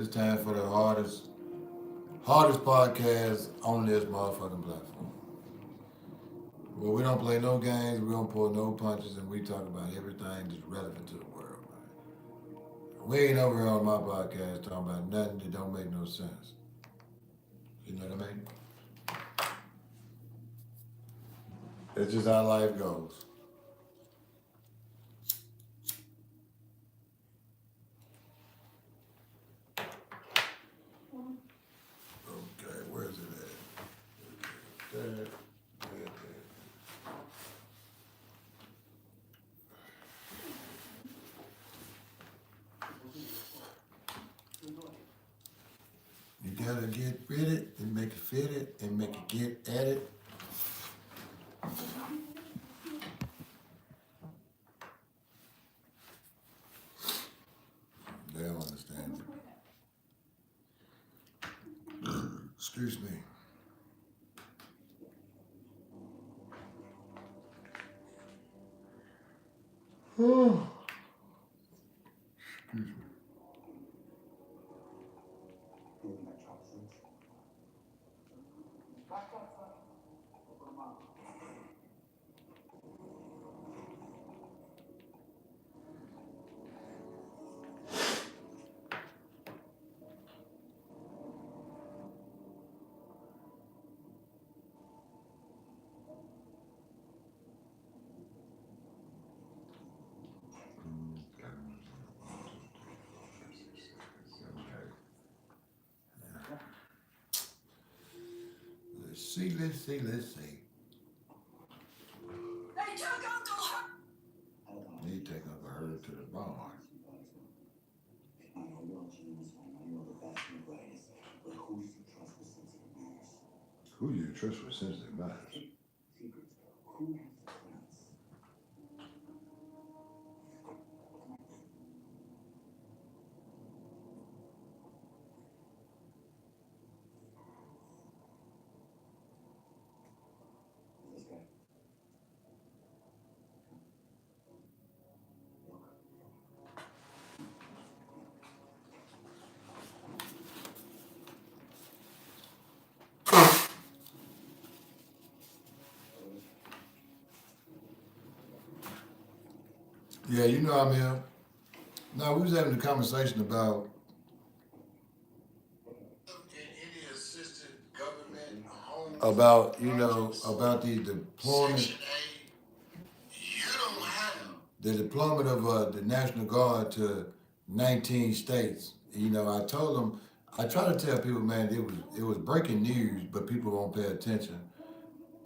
It's time for the hardest podcast on this motherfucking platform. Well, we don't play no games, we don't pull no punches, and we talk about everything that's relevant to the world, man. We ain't over here on my podcast talking about nothing that don't make no sense. You know what I mean? It's just how life goes. Okay, where's it at? There, there, there. You gotta get rid it and make it fit it and make it get at it. They don't understand it. Excuse me. Excuse me. Let's see. They took Uncle Herb. They take Uncle Herb to the barn. Who you trust with sensitive matters? Yeah, you know I'm here. Now we was having a conversation about about the deployment of the National Guard to 19 states. I told them, I try to tell people, man, it was breaking news, but people won't pay attention.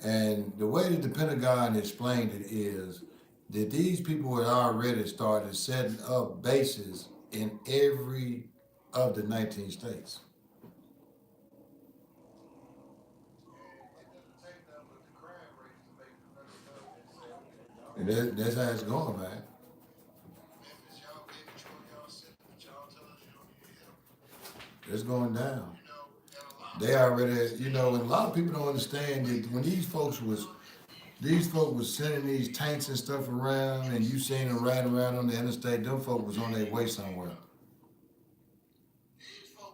And the way that the Pentagon explained it is that these people had already started setting up bases in every of the 19 states. And that's how it's going, man. It's going down. They already, and a lot of people don't understand that when these folks was sending these tanks and stuff around, and you seen them riding around on the interstate. Them folks was on their way somewhere.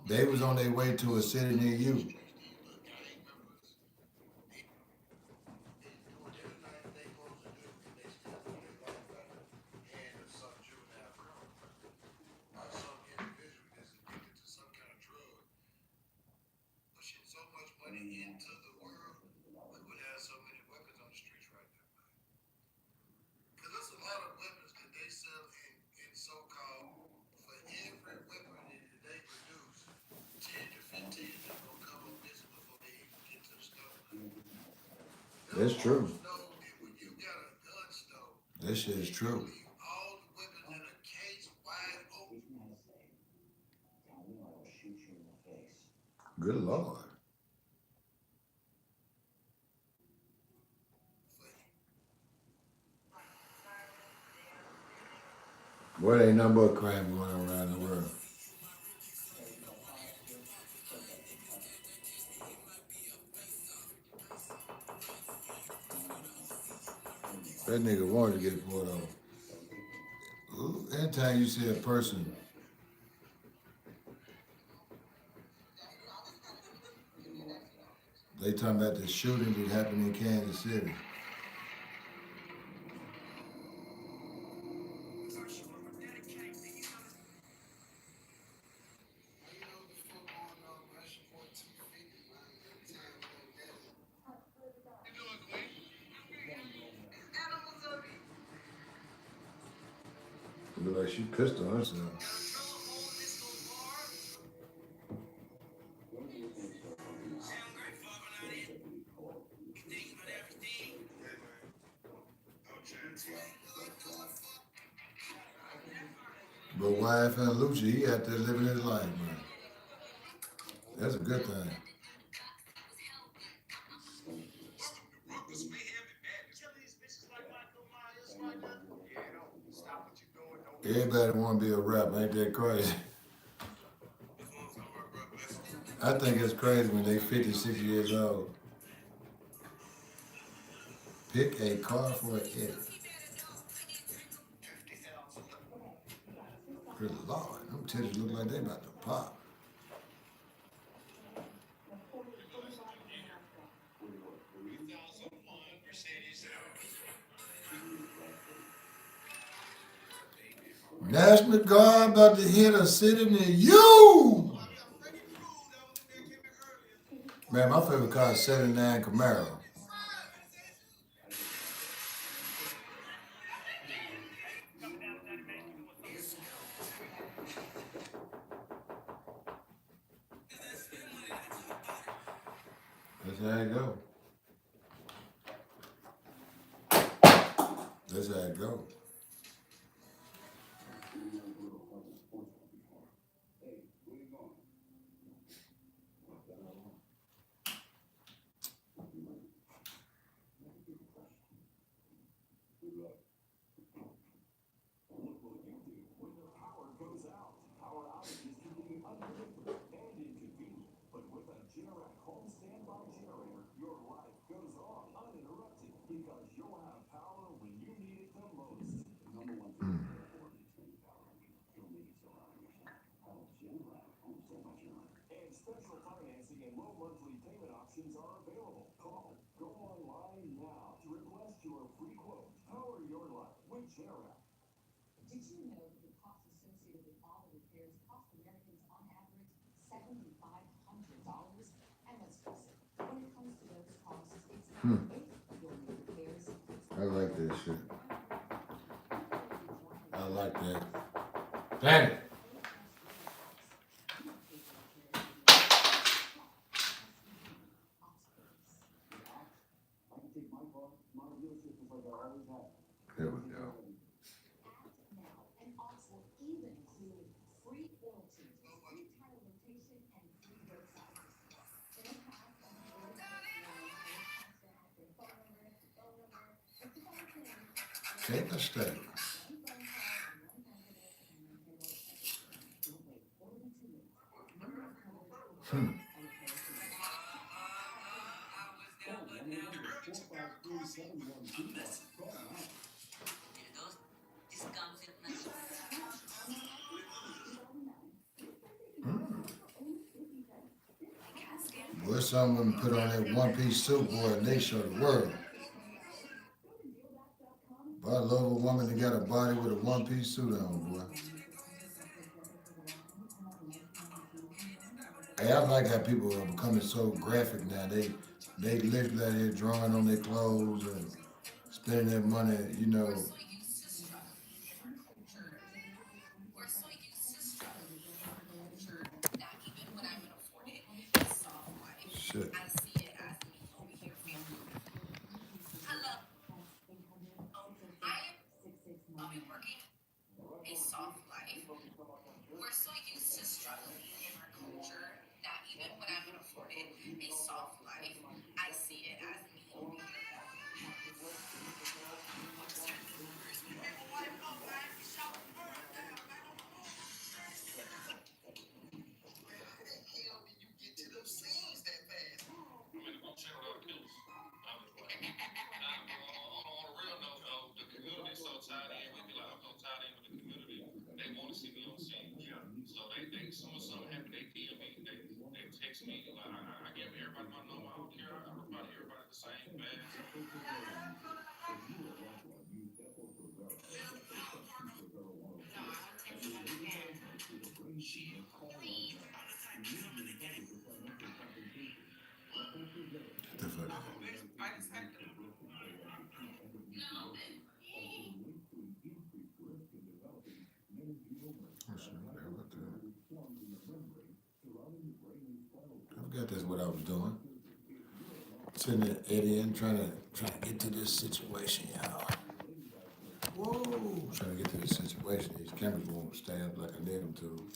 They was on their way to a city near you. That's true. That shit is true. Good Lord. Boy, there ain't nothing but crime going on around the world. That nigga wanted to get pulled over. Anytime you see a person They talking about the shooting that happened in Kansas City. It looked like she pissed on herself. But wife and Lucci, he out there living his life, man. That's a good thing. Everybody want to be a rapper, ain't that crazy? I think it's crazy when they 56 years old. Pick a car for it. Good Lord, them titties look like they about to pop. National Guard about to hit a city near you. Man, my favorite car is 79 Camaro. That's how it go. That's how it go. Hmm. I like that shit. I like that. Dang it. There we go. Take a step. Hmm. Boy, some women put on that one-piece suit, boy, and they show the world. Boy, I love a woman that got a body with a one-piece suit on, boy. Hey, I like how people are becoming so graphic now. They literally out here drawing on their clothes and spending their money, you know. Shit. forgot that's what I was doing. Sitting there eddying, trying to get to this situation, y'all. Whoa, trying to get to this situation. These cameras won't stay up like I need them to.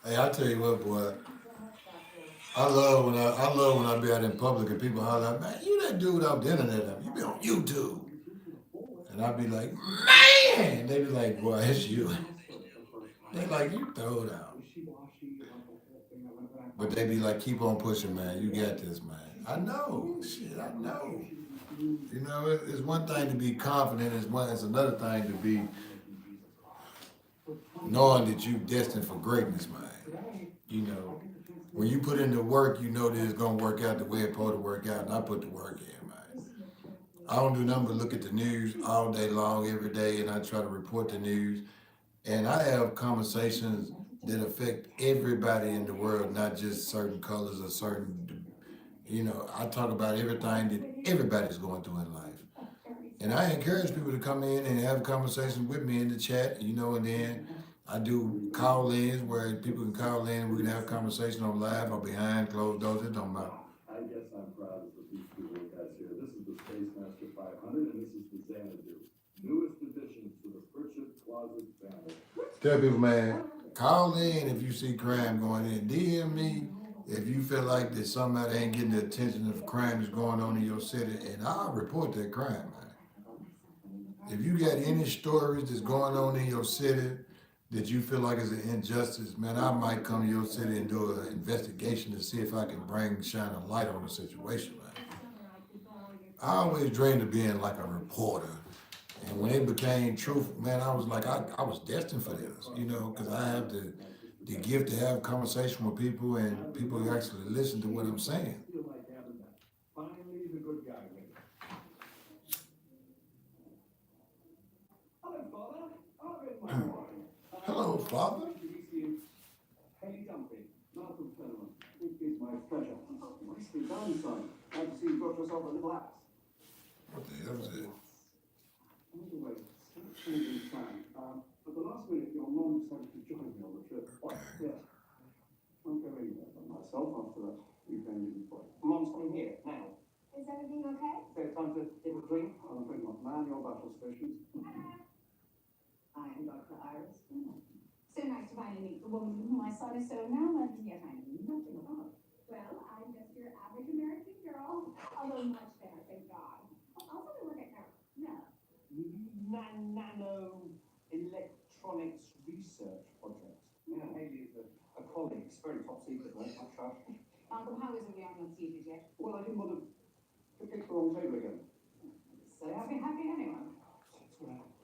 Hey, I tell you what, boy. I love when I be out in public and people holler, man, you that dude off the internet, you be on YouTube. And I be like, man, they be like, boy, it's you. They like, you throw it out. But they be like, keep on pushing, man. You got this, man. I know. Shit, I know. You know, it's one thing to be confident, it's another thing to be knowing that you destined for greatness, man. You know, when you put in the work, you know that it's gonna work out the way it's supposed to work out, and I put the work in, man. I don't do nothing but look at the news all day long, every day, and I try to report the news. And I have conversations that affect everybody in the world, not just certain colors or certain, I talk about everything that everybody's going through in life. And I encourage people to come in and have conversations with me in the chat, and then I do call ins where people can call in, we can have a conversation on live or behind closed doors, it don't matter. I guess I'm proud of these two little guys here. This is the Space Master 500 and this is the Xanadu. Newest additions to the Pritchett Closet family. Tell people, man, call in if you see crime going in. DM me if you feel like that somebody ain't getting the attention if crime is going on in your city, and I'll report that crime, man. If you got any stories that's going on in your city that you feel like is an injustice, man, I might come to your city and do an investigation to see if I can shine a light on the situation, man. I always dreamed of being like a reporter. And when it became truth, man, I was like, I was destined for this, because I have the gift to have conversation with people and people actually listen to what I'm saying. Hello, Father. Hey, Dumpy. Malcolm Fenelon. It is my pleasure. Nicely done, son. Glad to see you got yourself a little axe. What the hell is it? Anyway, it's changing time. At the last minute, your mom decided to join me on the trip. What? Yes. Won't go anywhere but myself after that weekend in Detroit. Mom's coming here, now. Is everything okay? Okay, time to get a drink. I'm pretty much man your battle stations. I am Dr. Iris. So nice to finally meet the woman whom I saw so now and yet I know nothing about. Well, I'm just your average American girl, although much better, thank God. Also, I work at Nano electronics research project. Yeah, Haley is a colleague. It's very top secret, right? Hush, hush. Uncle, how is it we haven't unseated yet? Well, I didn't want to pick the wrong table again. So I'll be happy anyway. That's what happened.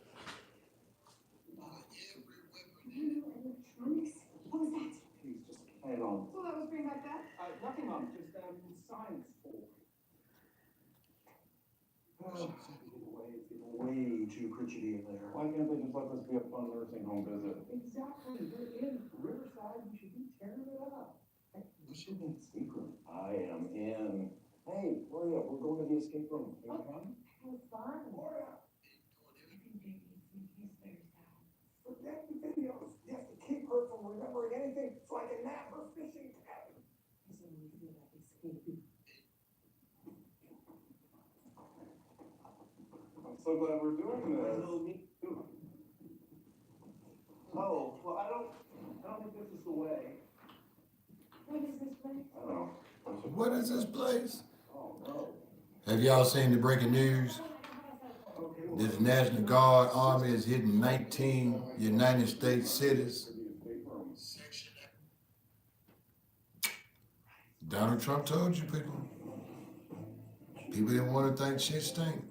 Electronics? What was that? Please, just play along. So that was pretty much that? Nothing, Mum. Just science talk. It's getting way too critchety in there. Why can't they just let this be a fun nursing home visit? Exactly. We're in Riverside. We should be tearing it up. We should be in the escape room. I am in. Hey, Gloria, we're going to the escape room. You want to come? That was fun. Gloria, forget the videos. You have to keep her from remembering anything so I can nap her fishing tackle. Doesn't really feel like escaping. I'm so glad we're doing this. Oh, well, I don't think this is the way. What is this place? I don't know. What is this place? Oh, no. Have y'all seen the breaking news? Okay, This National Guard Army is hitting 19 United States cities. Donald Trump told you people. People didn't want to think shit stink.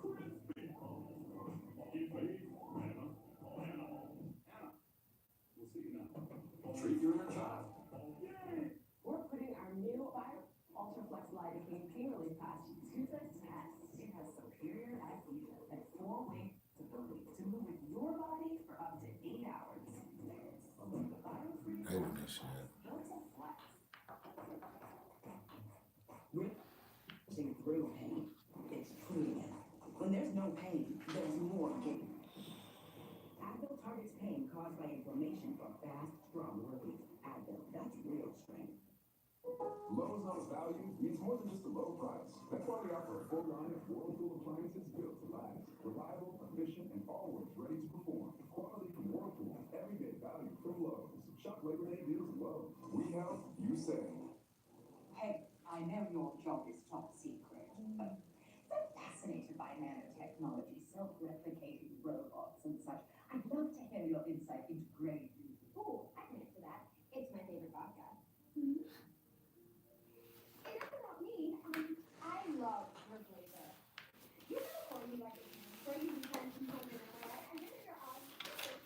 We're putting our new Ultraflex lidocaine pain relief patch to the test. It has superior adhesion and 4-way ability to move with your body for up to 8 hours. Hate on this shit. Ultraflex. Through pain, it's freeing. When there's no pain, there's more gain. Advil targets pain caused by inflammation for fast, strong relief. Advil, that's real strength. Lowe's knows value means more than just a low price. That's why we offer a full line of Whirlpool appliances built to last. Reliable, efficient, and always ready to perform. Quality from Whirlpool, everyday value from Lowe's. Shop Labor Day deals at Lowe's. We help, you save. Hey, I know your job is top secret, but I'm fascinated by nanotechnology, self-replicating robots and such. I'd love to hear your insight into gray goo. Oh, I can answer that. It's my favorite vodka. Enough about me. I love her flavor. You know the one you like it where you can come in and then your eyes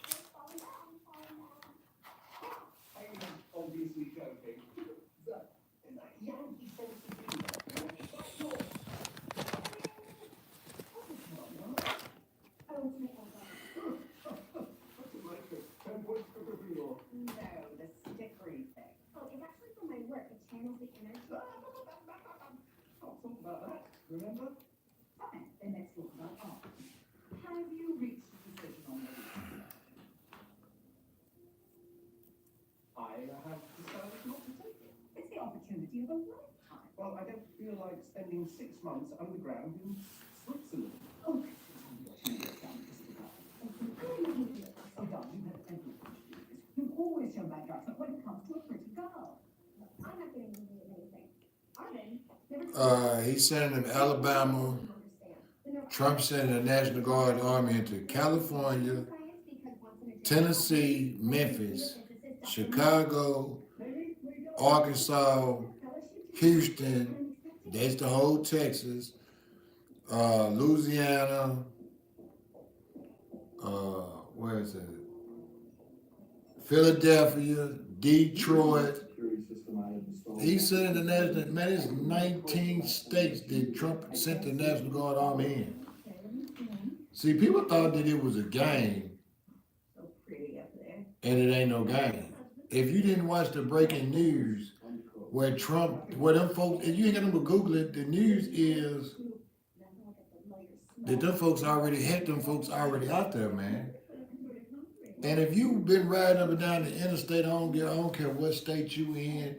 just falling down, falling down. I am obviously joking. Yankee sense of humor. Oh, it's my elbow. What's it like? 10 points for Gryffindor. No, the stickery thing. Oh, it's actually from my work. It channels the energy. I'll talk about that. Remember? Fine, then let's talk about art. Have you reached a decision on this? I have decided not to take it. It's the opportunity of a lifetime. Well, I don't feel like spending 6 months underground in Switzerland. Oh, this is on your shoulders, down, Mr. Guy. Oh, darling, you have every right to do this. You've always shown bad judgment when it comes to a pretty girl. I'm not getting into anything. Arvin never He's sending them Alabama. Trump sending the National Guard Army into California, Tennessee, Memphis, Chicago, Arkansas, Houston, that's the whole Texas, Louisiana, where is it? Philadelphia, Detroit. He said the national, man, it's 19 states that Trump sent the National Guard Army in. See, people thought that it was a game, So pretty up there. and it ain't no game. If you didn't watch the breaking news, where them folks, if you ain't got them to Google it, the news is that them folks already had them folks already out there, man. And if you've been riding up and down the interstate, I don't care what state you in,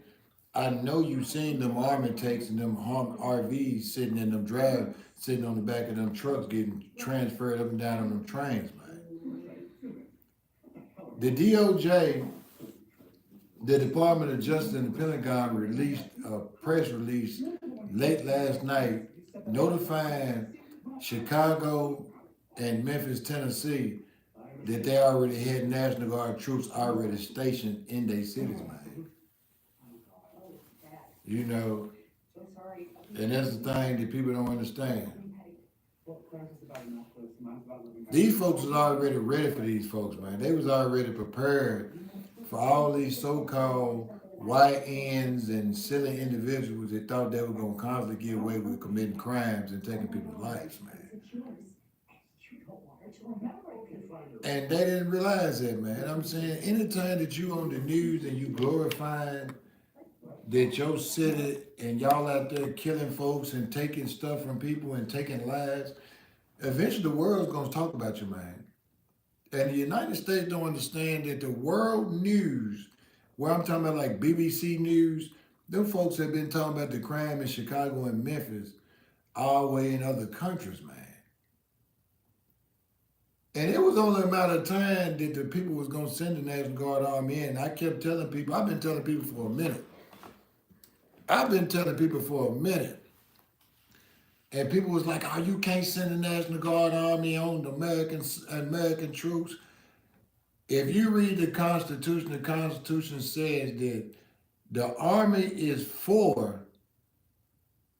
I know you seen them army tanks and them RVs sitting in them sitting on the back of them trucks getting transferred up and down on them trains, man. The DOJ The Department of Justice and the Pentagon released a press release late last night notifying Chicago and Memphis, Tennessee that they already had National Guard troops already stationed in their cities, man. You know, So sorry. and that's the thing that people don't understand. These folks was already ready for these folks, man. They was already prepared for all these so-called YNs and silly individuals that thought they were gonna constantly get away with committing crimes and taking people's lives, man. And they didn't realize that, man. I'm saying anytime that you on the news and you glorifying that your city and y'all out there killing folks and taking stuff from people and taking lives, eventually the world's gonna talk about you, man. And the United States don't understand that the world news, where I'm talking about like BBC News, them folks have been talking about the crime in Chicago and Memphis all the way in other countries, man. And it was only a matter of time that the people was gonna send the National Guard Army in. I kept telling people, I've been telling people for a minute. And people was like, oh, you can't send the National Guard Army on the American troops. If you read the Constitution says that the Army is for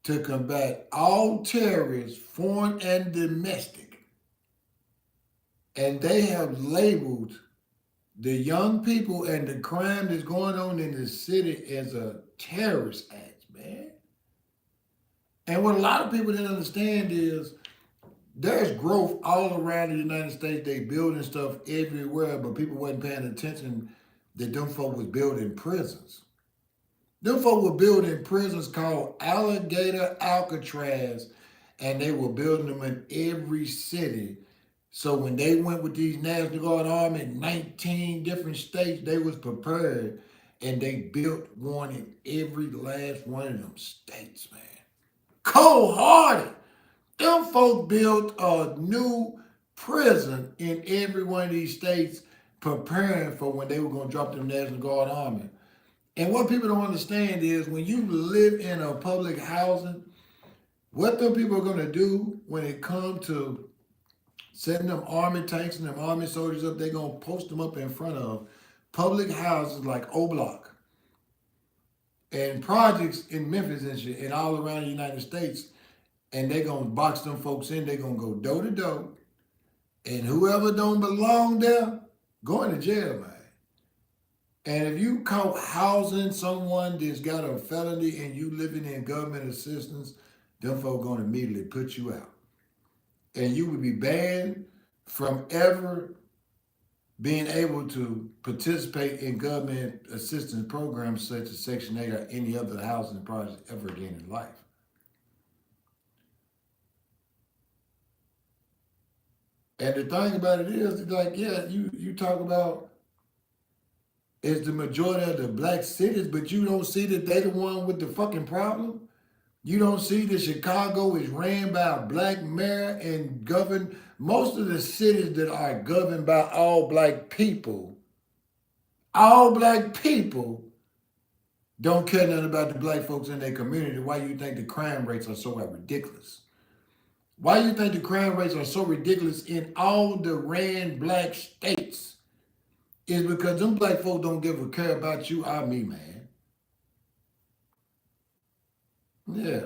to combat all terrorists, foreign and domestic. And they have labeled the young people and the crime that's going on in the city as a terrorist act, man. And what a lot of people didn't understand is there's growth all around the United States. They building stuff everywhere, but people wasn't paying attention that them folk was building prisons. Them folk were building prisons called Alligator Alcatraz, and they were building them in every city. So when they went with these National Guard Army in 19 different states, they was prepared, and they built one in every last one of them states, man. Cold-hearted. Them folk built a new prison in every one of these states, preparing for when they were going to drop them National Guard Army. And what people don't understand is when you live in a public housing, what them people are going to do when it comes to setting them army tanks and them army soldiers up, they're going to post them up in front of public houses like O-Block and projects in Memphis and shit and all around the United States. And they're going to box them folks in. They're going to go door to door. And whoever don't belong there, going to jail, man. And if you caught housing someone that's got a felony and you living in government assistance, them folks going to immediately put you out. And you would be banned from ever being able to participate in government assistance programs such as Section 8 or any other housing project ever again in life. And the thing about it is, like, yeah, you talk about it's the majority of the black cities, but you don't see that they the one with the fucking problem. You don't see that Chicago is ran by a black mayor and governed. Most of the cities that are governed by all black people don't care nothing about the black folks in their community. Why you think the crime rates are so ridiculous? Why you think the crime rates are so ridiculous in all the ran black states? Is because them black folks don't give a care about you or me, man. Yeah.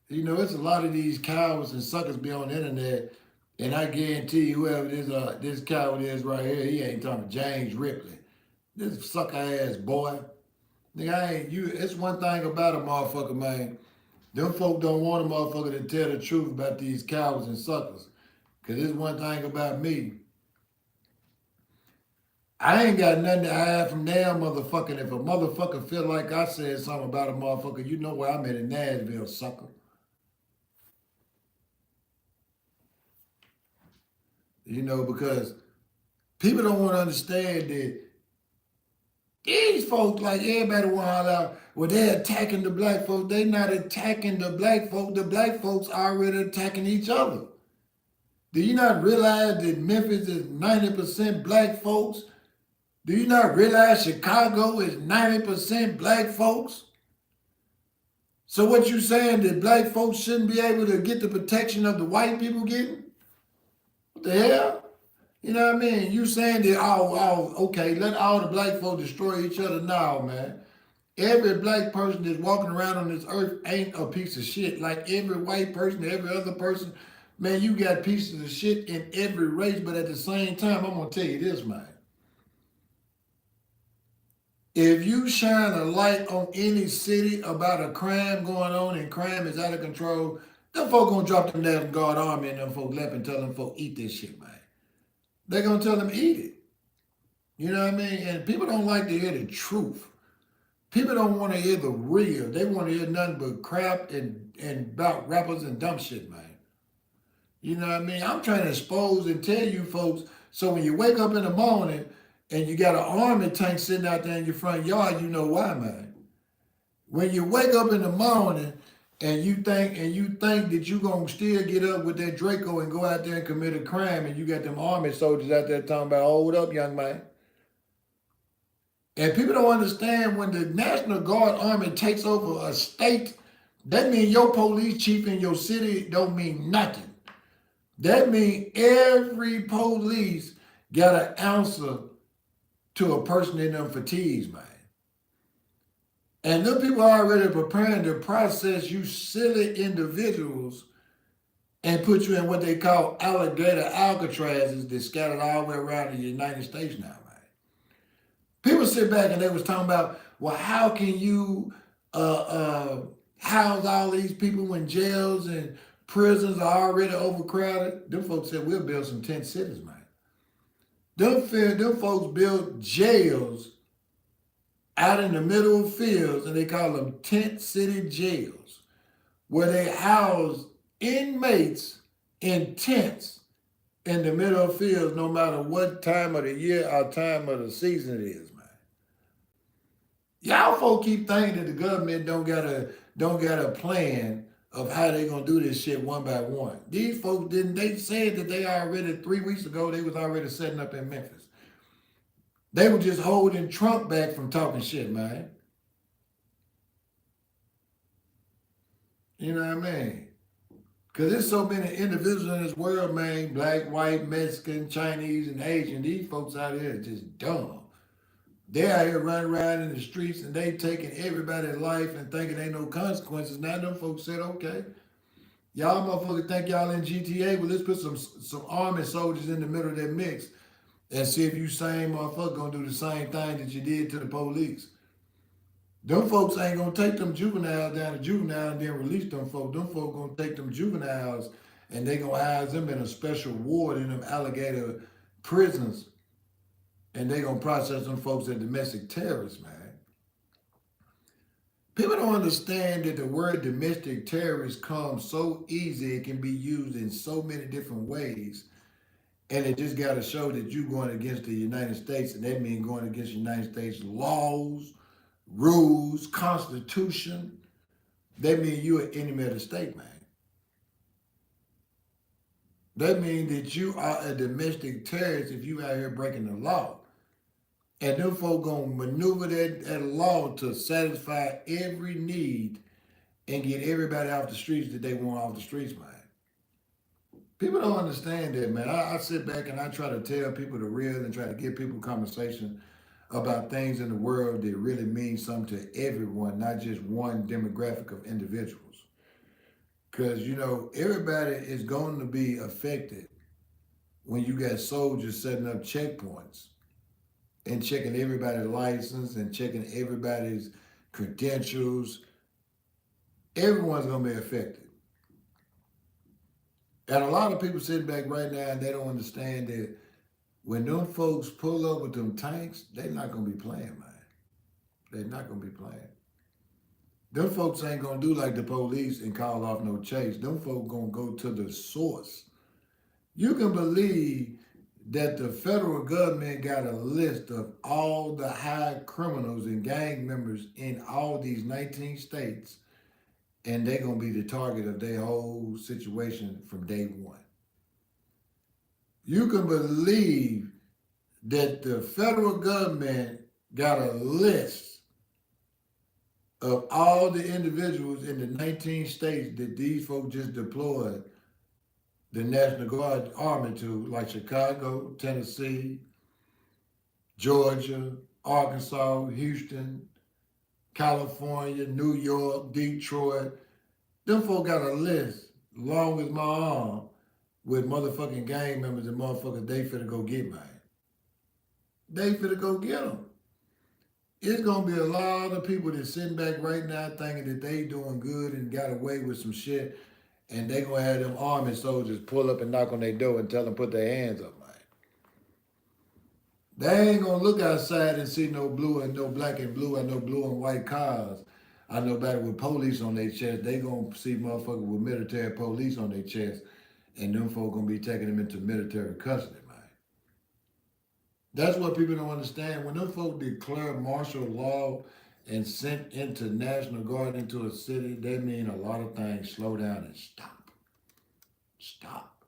You know, it's a lot of these cowards and suckers be on the internet, and I guarantee you whoever this coward is right here, he ain't talking about James Ripley. This sucker ass boy. Nigga, it's one thing about a motherfucker, man. Them folk don't want a motherfucker to tell the truth about these cowards and suckers. Cause there's one thing about me. I ain't got nothing to hide from damn motherfucking. If a motherfucker feel like I said something about a motherfucker, you know where I'm at in Nashville, sucker. You know, because people don't want to understand that these folks, like everybody want to holler out, well, they're attacking the black folks. They not attacking the black folks. The black folks already attacking each other. Do you not realize that Memphis is 90% black folks? Do you not realize Chicago is 90% black folks? So what you saying that black folks shouldn't be able to get the protection of the white people getting? What the hell? You know what I mean? You saying that, okay, let all the black folks destroy each other now, man. Every black person that's walking around on this earth ain't a piece of shit. Like every white person, every other person, man, you got pieces of shit in every race, but at the same time, I'm gonna tell you this, man. If you shine a light on any city about a crime going on and crime is out of control, them folk gonna drop them National Guard army and them folk left and tell them folk eat this shit, man. They're gonna tell them eat it. You know what I mean? And people don't like to hear the truth. People don't want to hear the real. They want to hear nothing but crap and about rappers and dumb shit, man. You know what I mean? I'm trying to expose and tell you folks, so when you wake up in the morning and you got an army tank sitting out there in your front yard, you know why, man. When you wake up in the morning and you think that you gonna still get up with that Draco and go out there and commit a crime, and you got them army soldiers out there talking about, hold up, young man. And people don't understand, when the National Guard army takes over a state, that means your police chief in your city don't mean nothing. That means every police got an answer to a person in them fatigues, man. And them people are already preparing to process you silly individuals and put you in what they call alligator Alcatrazes that scattered all the way around the United States now, man. People sit back and they was talking about, well, how can you house all these people when jails and prisons are already overcrowded? Them folks said, we'll build some tent cities, man. Them folks built jails out in the middle of fields, and they call them tent city jails, where they house inmates in tents in the middle of fields, no matter what time of the year or time of the season it is, man. Y'all folks keep thinking that the government don't got a plan of how they gonna do this shit one by one. These folks didn't. They said that they already 3 weeks ago they was already setting up in Memphis. They were just holding Trump back from talking shit, man. You know what I mean? Because there's so many individuals in this world, man, black, white, Mexican, Chinese, and Asian. These folks out here are just dumb. They out here running around in the streets and they taking everybody's life and thinking ain't no consequences. Now them folks said, okay, y'all motherfuckers think y'all in GTA, well, let's put some army soldiers in the middle of that mix and see if you same motherfucker gonna do the same thing that you did to the police. Them folks ain't gonna take them juveniles down to juvenile and then release them folks. Them folks gonna take them juveniles and they gonna house them in a special ward in them alligator prisons, and they gonna process them folks as domestic terrorists, man. People don't understand that the word domestic terrorist comes so easy. It can be used in so many different ways. And it just got to show that you're going against the United States, and that means going against the United States laws, rules, constitution. That means you're an enemy of the state, man. That means that you are a domestic terrorist if you out here breaking the law. And them folk gonna maneuver that law to satisfy every need and get everybody off the streets that they want off the streets, man. People don't understand that, man. I sit back and I try to tell people the real and try to give people conversation about things in the world that really mean something to everyone, not just one demographic of individuals. Because, you know, everybody is going to be affected when you got soldiers setting up checkpoints and checking everybody's license and checking everybody's credentials. Everyone's going to be affected. And a lot of people sitting back right now and they don't understand that when them folks pull up with them tanks, they're not going to be playing, man. They're not going to be playing. Them folks ain't going to do like the police and call off no chase. Them folks going to go to the source. You can believe that the federal government got a list of all the high criminals and gang members in all these 19 states, and they're going to be the target of their whole situation from day one. You can believe that the federal government got a list of all the individuals in the 19 states that these folks just deployed the National Guard Army to, like Chicago, Tennessee, Georgia, Arkansas, Houston, California, New York, Detroit. Them folk got a list long as my arm with motherfucking gang members and motherfuckers they finna go get, man. They finna go get them. It's gonna be a lot of people that's sitting back right now thinking that they doing good and got away with some shit, and they gonna have them army soldiers pull up and knock on their door and tell them put their hands up, man. They ain't gonna look outside and see no blue and no black and blue and no blue and white cars. I know better with police on their chest. They gonna see motherfuckers with military police on their chest, and them folk gonna be taking them into military custody, man. That's what people don't understand. When them folk declare martial law and sent into National Guard into a city, they mean a lot of things slow down and stop. Stop.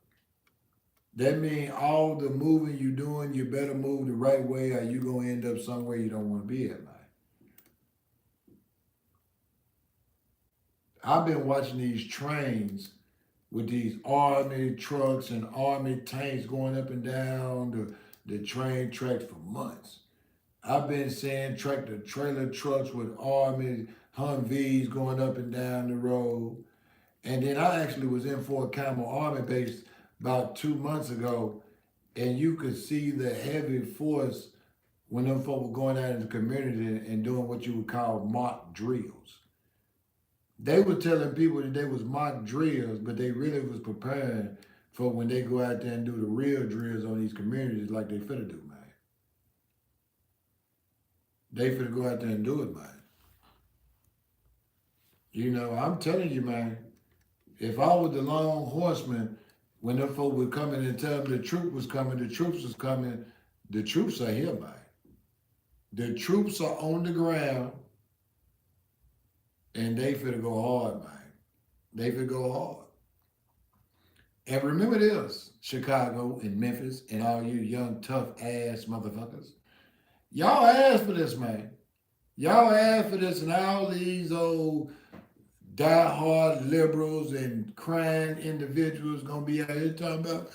That means all the moving you doing, you better move the right way or you gonna end up somewhere you don't want to be at, man. I've been watching these trains with these army trucks and army tanks going up and down the train tracks for months. I've been seeing tractor trailer trucks with army Humvees going up and down the road. And then I actually was in Fort Campbell Army Base about 2 months ago, and you could see the heavy force when them folk were going out in the community and doing what you would call mock drills. They were telling people that they was mock drills, but they really was preparing for when they go out there and do the real drills on these communities like they finna do, man. They finna go out there and do it, man. You know, I'm telling you, man, if I was the lone horseman, when them folk would come in and tell them the troop was coming, the troops was coming, the troops are here, man. The troops are on the ground, and they finna go hard, man. They finna go hard. And remember this, Chicago and Memphis and all you young tough ass motherfuckers. Y'all asked for this, man. Y'all asked for this, and all these old diehard liberals and crying individuals gonna be out here talking about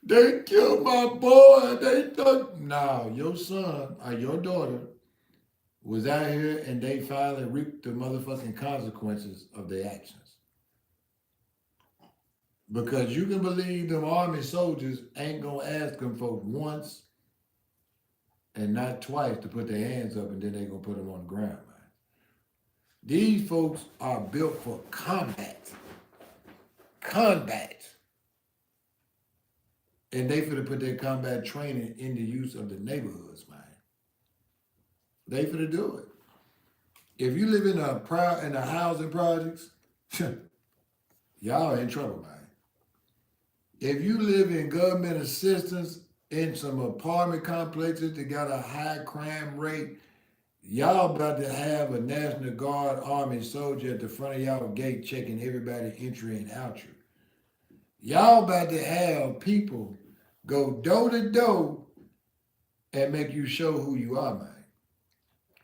they killed my boy. They thought, no, your son or your daughter was out here and they finally reaped the motherfucking consequences of their actions. Because you can believe them army soldiers ain't gonna ask them folks once and not twice to put their hands up, and then they gonna put them on the ground, man. These folks are built for combat. Combat. And they finna put their combat training in the use of the neighborhoods, man. They finna do it. If you live in a housing projects, y'all in trouble, man. If you live in government assistance in some apartment complexes that got a high crime rate, y'all about to have a National Guard Army soldier at the front of y'all gate checking everybody entry and out you. Y'all about to have people go door to door and make you show who you are, man.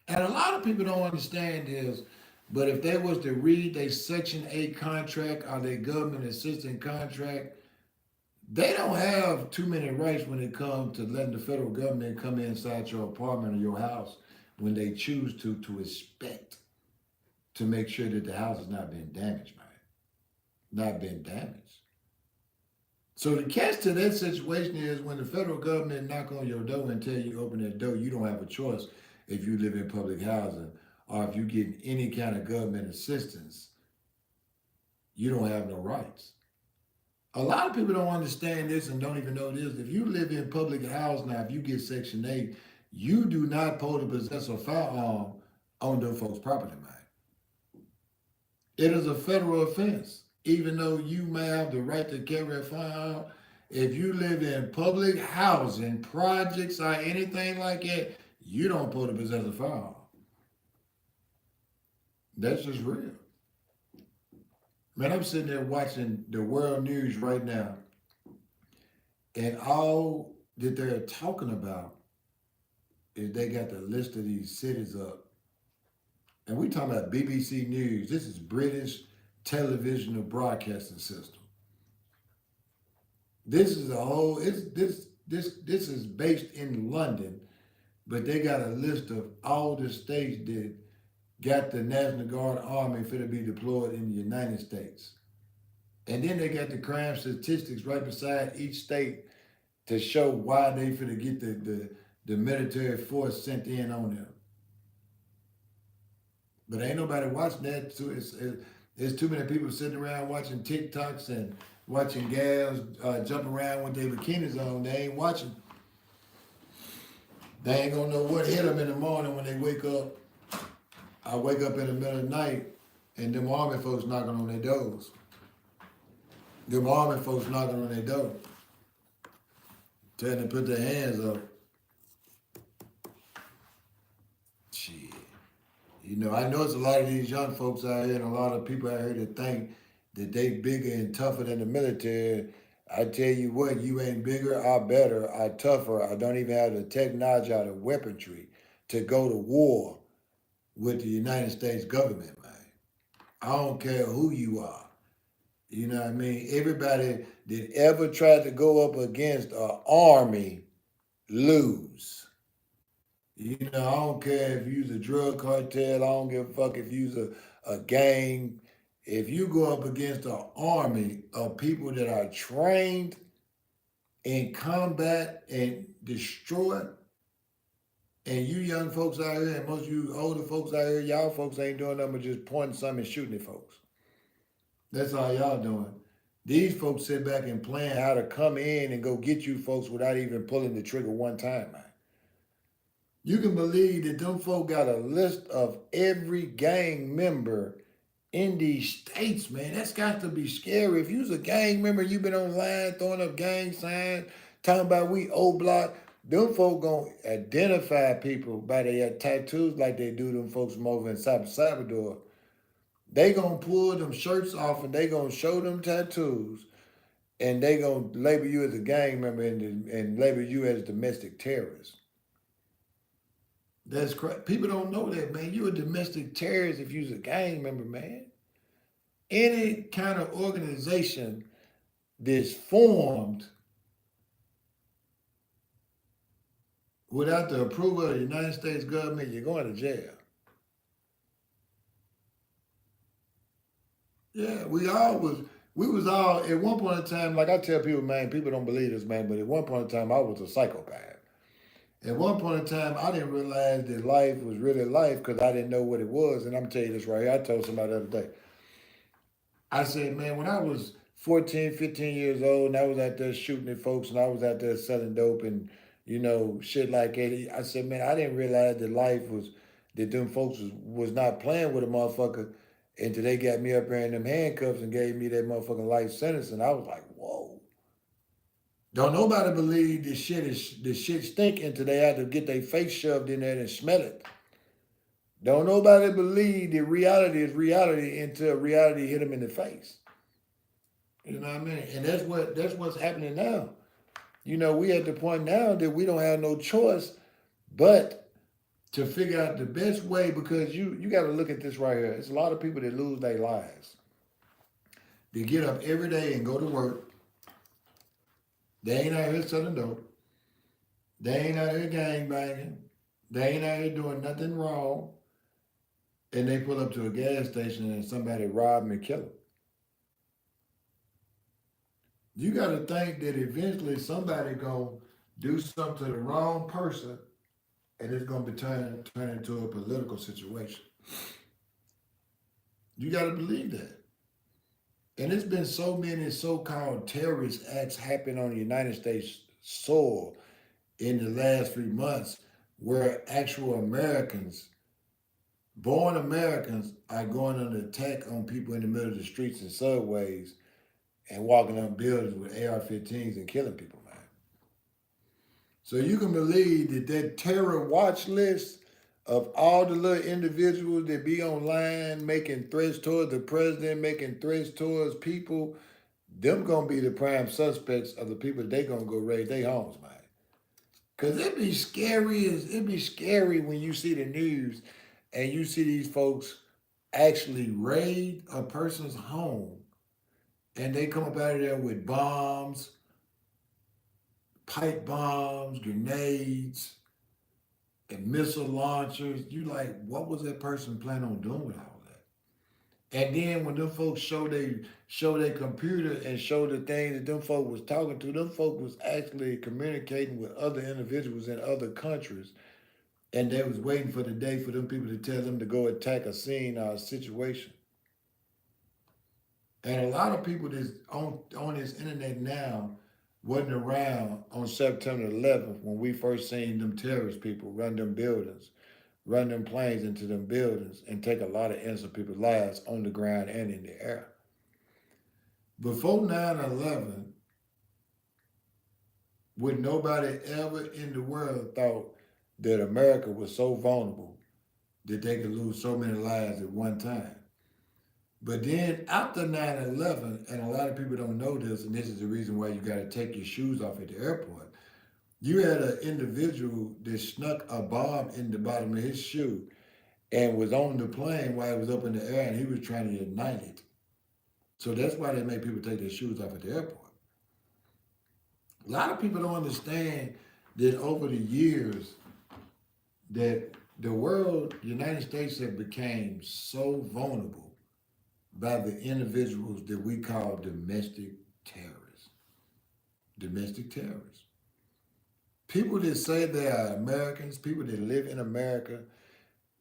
And a lot of people don't understand this, but if they was to read their Section 8 contract or their government assistant contract, they don't have too many rights when it comes to letting the federal government come inside your apartment or your house when they choose to inspect to make sure that the house has not been damaged, man. Not been damaged. So the catch to that situation is when the federal government knock on your door and tell you open that door, you don't have a choice if you live in public housing or if you get any kind of government assistance, you don't have no rights. A lot of people don't understand this and don't even know this. If you live in public housing now, if you get Section 8, you do not supposed to possess a firearm on them folks' property, man. It is a federal offense. Even though you may have the right to carry a firearm, if you live in public housing, projects, or anything like that, you don't supposed to possess a firearm. That's just real. Man, I'm sitting there watching the world news right now, and all that they're talking about is they got the list of these cities up. And we talking about BBC News. This is British television broadcasting system. This is a whole, this is based in London, but they got a list of all the states that got the National Guard Army for to be deployed in the United States. And then they got the crime statistics right beside each state to show why they finna get the military force sent in on them. But ain't nobody watching that. So it's too many people sitting around watching TikToks and watching gals jump around with their bikinis on. They ain't watching. They ain't gonna know what hit them in the morning when they wake up. I wake up in the middle of the night and them army folks knocking on their doors. Them army folks knocking on their door. Telling them to put their hands up. Shit. You know, I know it's a lot of these young folks out here and a lot of people out here that think that they bigger and tougher than the military. I tell you what, you ain't bigger or better or tougher. I don't even have the technology or the weaponry to go to war with the United States government, man. I don't care who you are. You know what I mean? Everybody that ever tried to go up against an army lose. You know, I don't care if you's a drug cartel. I don't give a fuck if you's a gang. If you go up against an army of people that are trained in combat and destroy, and you young folks out here, and most of you older folks out here, y'all folks ain't doing nothing but just pointing something and shooting at folks. That's all y'all doing. These folks sit back and plan how to come in and go get you folks without even pulling the trigger one time, man. You can believe that them folk got a list of every gang member in these states, man. That's got to be scary. If you's a gang member, you been online throwing up gang signs, talking about we old block, them folk gonna identify people by their tattoos like they do them folks from over in Salvador. They gonna pull them shirts off and they gonna show them tattoos and they gonna label you as a gang member and label you as domestic terrorist. That's crazy. People don't know that, man. You're a domestic terrorist if you're a gang member, man. Any kind of organization that's formed without the approval of the United States government, you're going to jail. Yeah, we was all, at one point in time, like I tell people, man, people don't believe this, man, but at one point in time, I was a psychopath. At one point in time, I didn't realize that life was really life because I didn't know what it was. And I'm telling you this right here. I told somebody the other day. I said, man, when I was 14, 15 years old and I was out there shooting at folks and I was out there selling dope and, you know, shit like that, I said, man, I didn't realize that life was, that them folks was not playing with a motherfucker until they got me up there in them handcuffs and gave me that motherfucking life sentence. And I was like, whoa. Don't nobody believe this shit stink until they had to get their face shoved in there and smell it. Don't nobody believe that reality is reality until reality hit them in the face. You know what I mean? And that's what's happening now. You know, we at the point now that we don't have no choice but to figure out the best way, because you got to look at this right here. It's a lot of people that lose their lives. They get up every day and go to work. They ain't out here selling dope. They ain't out here gangbanging. They ain't out here doing nothing wrong. And they pull up to a gas station and somebody rob them and kill them. You got to think that eventually somebody gonna do something to the wrong person, and it's gonna be turned into a political situation. You got to believe that. And it's been so many so-called terrorist acts happen on the United States soil in the last few months where actual Americans, born Americans, are going under attack on people in the middle of the streets and subways and walking on buildings with AR-15s and killing people, man. So you can believe that terror watch list of all the little individuals that be online making threats towards the president, making threats towards people, them gonna be the prime suspects of the people they gonna go raid their homes, man. Cause it'd be scary when you see the news and you see these folks actually raid a person's home and they come up out of there with bombs, pipe bombs, grenades, and missile launchers. You like, what was that person planning on doing with all that? And then when them folks show their computer and show the things that them folk was talking to, them folk was actually communicating with other individuals in other countries, and they was waiting for the day for them people to tell them to go attack a scene or a situation. And a lot of people that's on this internet now wasn't around on September 11th when we first seen them terrorist people run them buildings, run them planes into them buildings, and take a lot of innocent people's lives on the ground and in the air. Before 9/11, would nobody ever in the world thought that America was so vulnerable that they could lose so many lives at one time. But then after 9/11, and a lot of people don't know this, and this is the reason why you got to take your shoes off at the airport, you had an individual that snuck a bomb in the bottom of his shoe and was on the plane while it was up in the air and he was trying to ignite it. So that's why they make people take their shoes off at the airport. A lot of people don't understand that over the years that the world, the United States, have became so vulnerable by the individuals that we call domestic terrorists. Domestic terrorists. People that say they are Americans, people that live in America,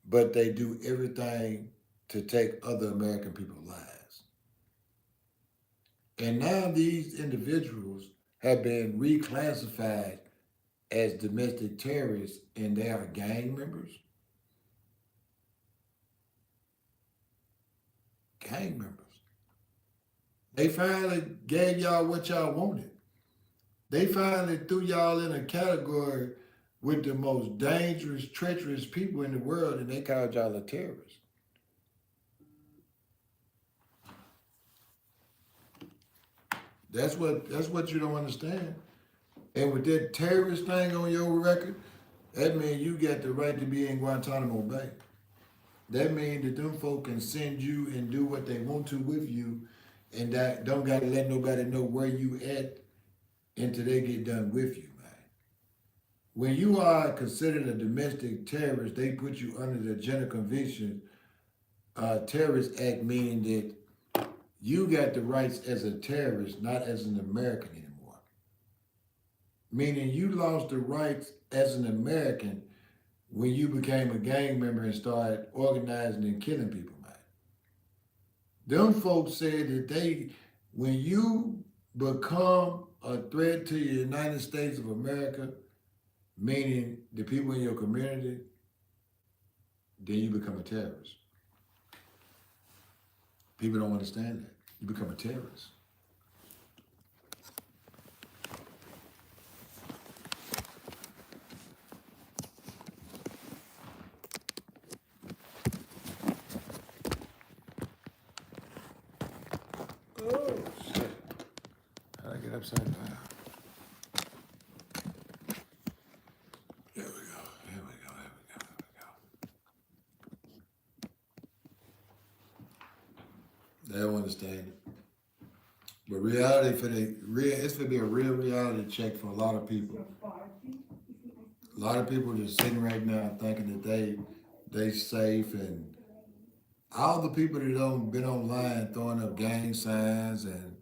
but they do everything to take other American people's lives. And now these individuals have been reclassified as domestic terrorists and they are gang members. Gang members. They finally gave y'all what y'all wanted. They finally threw y'all in a category with the most dangerous, treacherous people in the world, and they called y'all a terrorist. That's what you don't understand. And with that terrorist thing on your record, that means you got the right to be in Guantanamo Bay. That means that them folk can send you and do what they want to with you, and that don't gotta let nobody know where you at until they get done with you, man. When you are considered a domestic terrorist, they put you under the General Convention Terrorist Act, meaning that you got the rights as a terrorist, not as an American anymore. Meaning you lost the rights as an American when you became a gang member and started organizing and killing people, man. Them folks said that when you become a threat to the United States of America, meaning the people in your community, then you become a terrorist. People don't understand that. You become a terrorist. Oh, shit. How'd I get upside down? There we go. There we go. There we go. They don't understand it. But reality it's gonna be a real reality check for a lot of people. A lot of people just sitting right now thinking that they safe, and all the people that don't been online throwing up gang signs and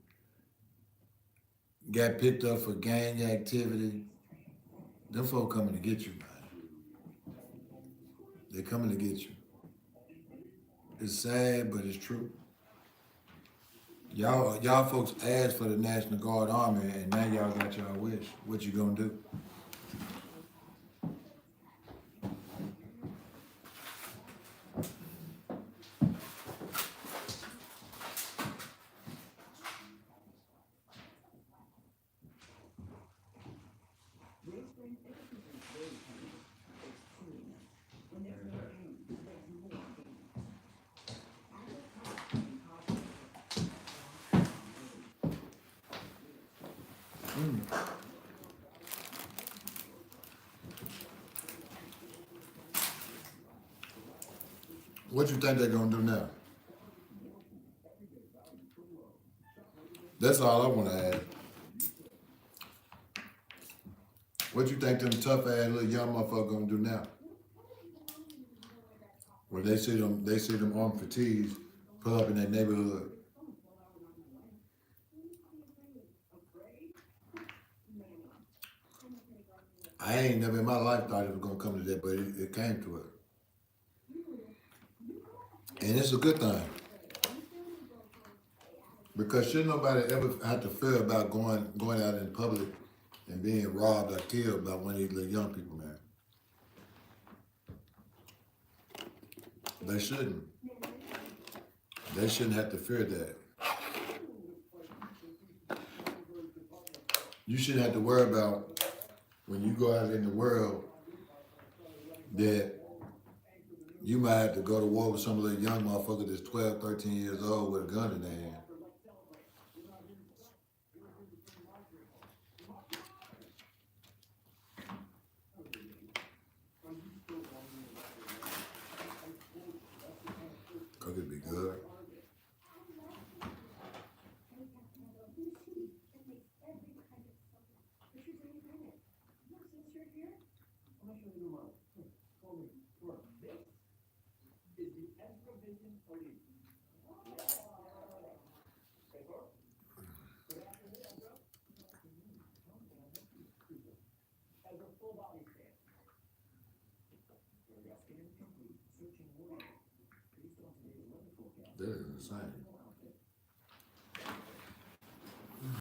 got picked up for gang activity, them folk coming to get you, man. They're coming to get you. It's sad, but it's true. Y'all folks asked for the National Guard Army, and now y'all got y'all wish. What you gonna do? What you think they're gonna do now? That's all I want to ask. What you think them tough ass little young motherfuckers gonna do now? When they see them armed fatigues pull up in their neighborhood. I ain't never in my life thought it was gonna come to that, but it came to it. And it's a good thing. Because should nobody ever have to fear about going out in public and being robbed or killed by one of these little young people, man. They shouldn't. They shouldn't have to fear that. You shouldn't have to worry about when you go out in the world that you might have to go to war with some little young motherfucker that's 12, 13 years old with a gun in their hand. Cook it be good. That is insane.